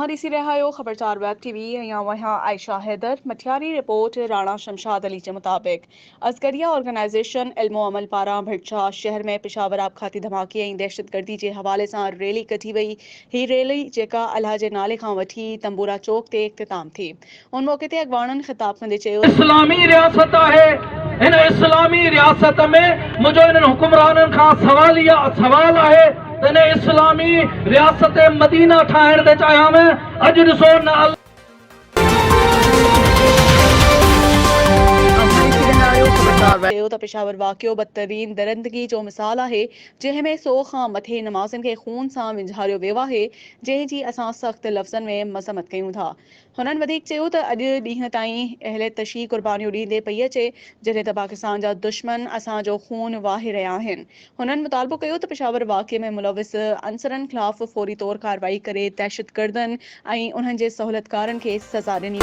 ॾिसी रहिया आहियो ख़बरचार वेब टीवी या वहाँ आयशा हैदर। मठियारी रिपोर्ट राणा शमशाद अली के मुताबिक अस्करिया ऑर्गेनाइजेशन इल्मो अमल पारां भटछा शहर में पेशावर आपघाती धमाके ऐं दहशतगर्दी के हवाले से रैली कढी वई। ही रैली जेका अल्लाह जे नाले खां वठी तंबूरा चौक ते इख्तिताम थी। उन मौके ते अगवाणनि खिताब कंदे चयो इस्लामी रियासत है। इन इस्लामी रियासत में मुझो इन हुक्मरानन खां सवाल है। इन इस्लामी रियासत मदीना ठाहिण ते चाहियां मैं। अज ॾिसो न पेशावर वाक़ियो बदतरीन दरिंदगी जो मिसाल है, जंहिंमें 100 खां मथे नमाज़न के खून सां विंझारियो वियो है, जंहिंजी असां सख़्त लफ़्ज़न में मज़म्मत कयूं था। हुननि वधीक चयो त अॼु ॾींहं ताईं अहले तशी क़ुर्बानियूं ॾींदे पई अचे, जॾहिं त पाकिस्तान जा दुश्मन असांजो खून वाहे रहिया आहिनि। हुननि मुतालबो कयो त पेशावर वाक़िए में मुलविस अंसरनि ख़िलाफ़ फौरी तौर कार्रवाई करे दहशतगर्दनि ऐं उन्हनि जे सहूलियतकारनि खे सज़ा ॾिनी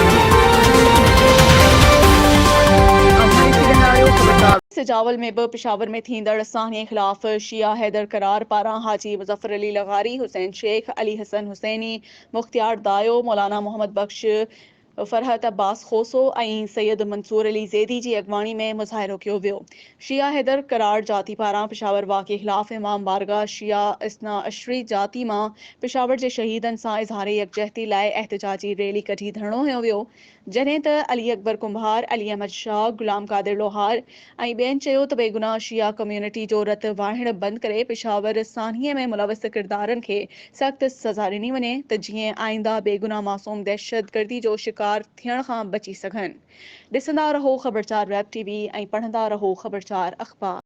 सिजावल में भी पेशावर में थींदड़ साहनीअ ख़िलाफ़ शिया हैदर करार पारां हाजी मुज़फ़र अली लगारी, हुसैन शेख, अली हसन हुसैनी, मुख्तियार दायो, मौलाना मोहम्मद बख्श, फरहत अब्बास खोसो ऐं सैयद मंसूर अली ज़ैदी जी अगवानी में मुज़ाहिरो कियो वियो। शिया हैदर करार जाती पारां पेशावर वाक़े ख़िलाफ़ इमाम बारगाह शिया इसना अशरी जाती मां पेशावर जे शहीदनि सां इज़हार यकजहती लाइ एहतजाजी रैली कढी धरणो हयो वियो, जॾहिं त अली अकबर कुंभार, अली अहमद शाह, गुलाम कादिर लोहार ऐं ॿियनि चयो त बेगुनाह शिया कम्यूनिटी जो रत वाहिण बंदि करे पेशावर सान्हीअ में मुलविस किरदारनि खे सख़्त सज़ा ॾिनी वञे त जीअं आइंदा बेगुनाह मासूम दहशतगर्दी जो शिकार थियण खां बची सघनि। ॾिसंदा रहो ख़बरचार वेब टीवी ऐं पढ़ंदा रहो ख़बरचार अख़बार।